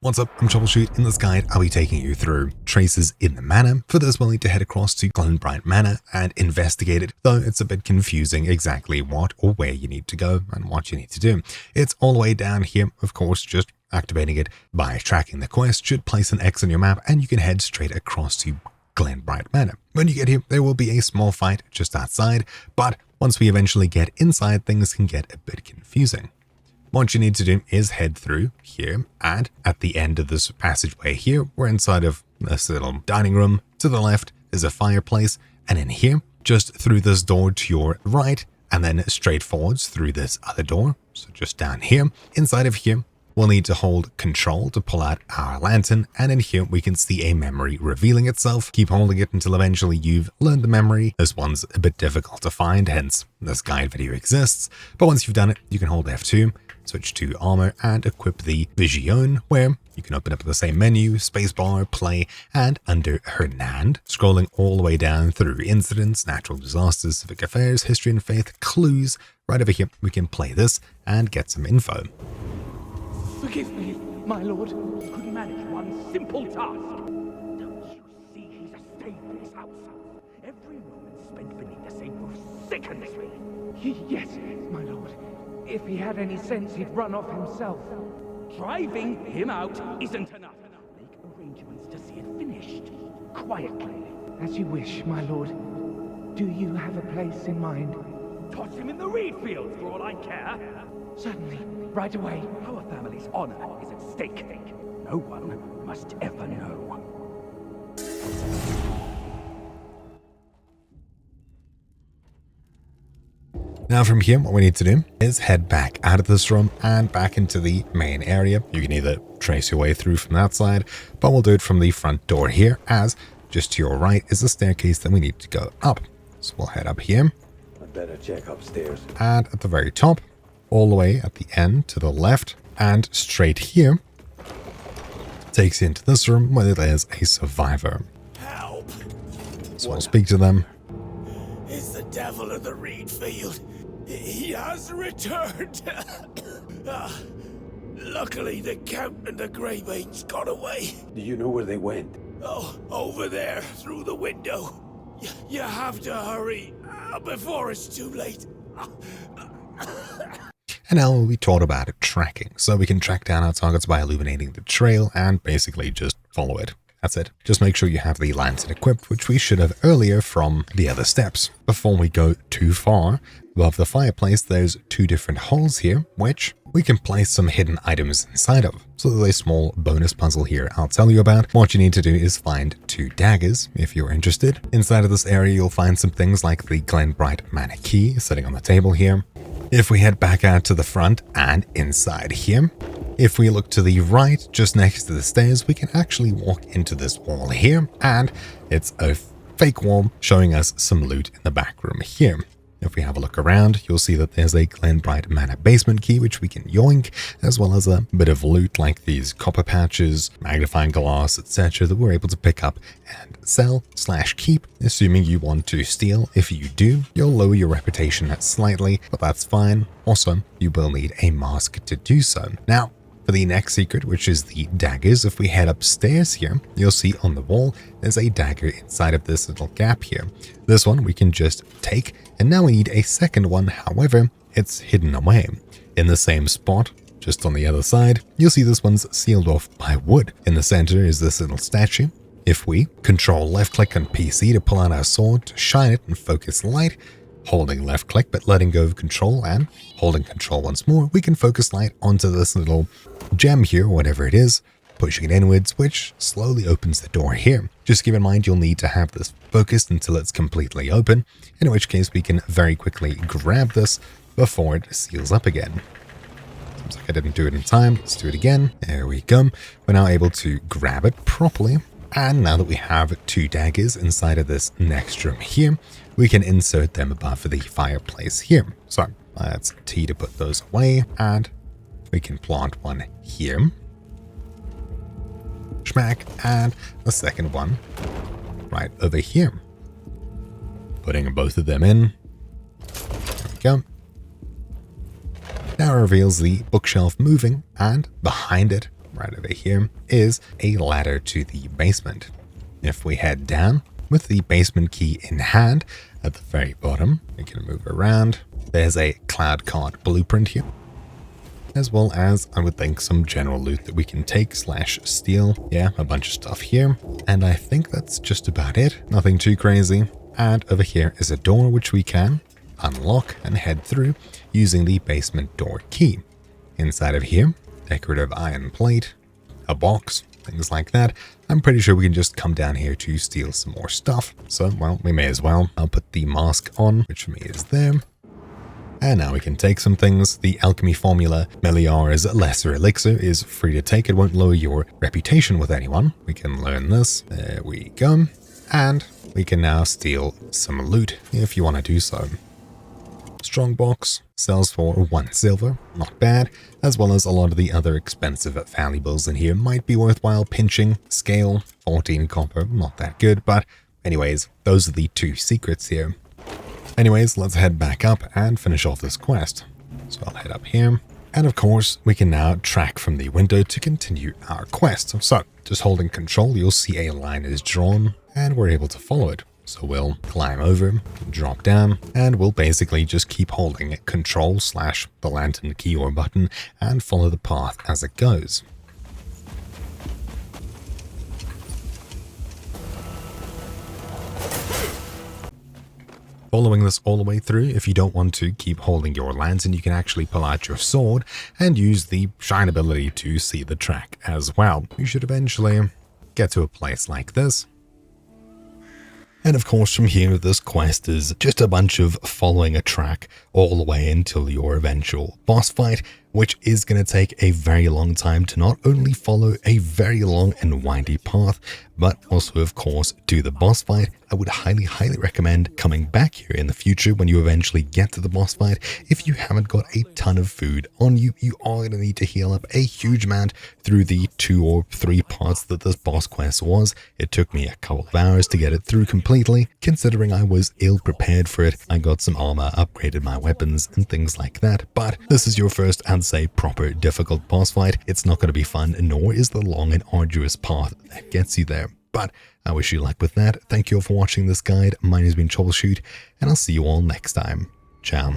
What's up, I'm Troubleshoot. In this guide, I'll be taking you through traces in the manor. For this, we'll need to head across to Glenbright Manor and investigate it, though it's a bit confusing exactly what or where you need to go and what you need to do. It's all the way down here, of course. Just activating it by tracking the quest should place an X on your map, and you can head straight across to Glenbright Manor. When you get here, there will be a small fight just outside, but once we eventually get inside, things can get a bit confusing. What you need to do is head through here, and at the end of this passageway here, we're inside of this little dining room. To the left is a fireplace, and in here, just through this door to your right, and then straight forwards through this other door, so just down here. Inside of here, we'll need to hold control to pull out our lantern, and in here we can see a memory revealing itself. Keep holding it until eventually you've learned the memory. This one's a bit difficult to find, hence this guide video exists. But once you've done it, you can hold F2, switch to armor, and equip the Vision, where you can open up the same menu, spacebar, play, and under Hernand, scrolling all the way down through incidents, natural disasters, civic affairs, history and faith, clues. Right over here, we can play this and get some info. Forgive me, my lord. He couldn't manage one simple task. Don't you see he's a stain in this house? Every moment spent beneath the same roof sickens me. Yes, my lord. If he had any sense, he'd run off himself. Driving him out isn't enough. Make arrangements to see it finished. Quietly. As you wish, my lord. Do you have a place in mind? Toss him in the reed fields for all I care. Certainly. Right away. Our family's honor is at stake. No one must ever know. Now from here, what we need to do is head back out of this room and back into the main area. You can either trace your way through from that side, but we'll do it from the front door here, as just to your right is the staircase that we need to go up. So we'll head up here. I'd better check upstairs. And at the very top, all the way at the end to the left, and straight here, takes you into this room where there's a survivor. Help! So I'll speak to them. It's the devil of the reed field. He has returned. Luckily, the Count and the Greybane's got away. Do you know where they went? Oh, over there, through the window. You have to hurry before it's too late. And now we taught about tracking, so we can track down our targets by illuminating the trail and basically just follow it. That's it. Just make sure you have the lantern equipped, which we should have earlier from the other steps. Before we go too far, above the fireplace there's two different holes here, which we can place some hidden items inside of. So there's a small bonus puzzle here I'll tell you about. What you need to do is find 2 daggers, if you're interested. Inside of this area you'll find some things like the Glenbright Manor Key sitting on the table here. If we head back out to the front and inside here, if we look to the right, just next to the stairs, we can actually walk into this wall here, and it's a fake wall showing us some loot in the back room here. If we have a look around, you'll see that there's a Glenbright Manor basement key which we can yoink, as well as a bit of loot like these copper patches, magnifying glass, etc. that we're able to pick up and sell/keep, assuming you want to steal. If you do, you'll lower your reputation slightly, but that's fine. Also, you will need a mask to do so. Now, for the next secret, which is the daggers, if we head upstairs here, you'll see on the wall, there's a dagger inside of this little gap here. This one we can just take, and now we need a second one. However, it's hidden away. In the same spot, just on the other side, you'll see this one's sealed off by wood. In the center is this little statue. If we control left click on PC to pull out our sword, to shine it and focus light, holding left click but letting go of control and holding control once more, we can focus light onto this little gem here, whatever it is, pushing it inwards, which slowly opens the door here. Just keep in mind you'll need to have this focused until it's completely open, in which case we can very quickly grab this before it seals up again. Seems like I didn't do it in time. Let's do it again. There we go. We're now able to grab it properly. And now that we have 2 daggers inside of this next room here, we can insert them above the fireplace here. So that's T to put those away, and we can plant one here. Schmack, and the second one right over here. Putting both of them in. There we go. Now reveals the bookshelf moving, and behind it right over here, is a ladder to the basement. If we head down with the basement key in hand at the very bottom, we can move around. There's a cloud card blueprint here, as well as, I would think, some general loot that we can take / steal. Yeah, a bunch of stuff here. And I think that's just about it. Nothing too crazy. And over here is a door which we can unlock and head through using the basement door key. Inside of here, decorative iron plate, a box, things like that. I'm pretty sure we can just come down here to steal some more stuff. So, well, we may as well. I'll put the mask on, which for me is there. And now we can take some things. The alchemy formula, Meliara's lesser elixir, is free to take. It won't lower your reputation with anyone. We can learn this. There we go. And we can now steal some loot if you want to do so. Strongbox sells for 1 silver, not bad, as well as a lot of the other expensive valuables in here might be worthwhile pinching. Scale, 14 copper, not that good, but anyways, those are the 2 secrets here. Anyways, let's head back up and finish off this quest. So I'll head up here, and of course, we can now track from the window to continue our quest. So, just holding control, you'll see a line is drawn, and we're able to follow it. So we'll climb over, drop down, and we'll basically just keep holding control / the lantern key or button and follow the path as it goes. Following this all the way through, if you don't want to keep holding your lantern, you can actually pull out your sword and use the shine ability to see the track as well. You should eventually get to a place like this. And of course from here, this quest is just a bunch of following a track all the way until your eventual boss fight, which is going to take a very long time to not only follow a very long and windy path, but also of course do the boss fight. I would highly recommend coming back here in the future when you eventually get to the boss fight. If you haven't got a ton of food on you, you are going to need to heal up a huge amount through the 2 or 3 parts that this boss quest was. It took me a couple of hours to get it through completely, considering I was ill prepared for it. I got some armor, upgraded my weapons and things like that, but this is your first and say proper difficult boss fight. It's not going to be fun, nor is the long and arduous path that gets you there. But I wish you luck with that. Thank you all for watching this guide. My name has been Troubleshoot, and I'll see you all next time. Ciao.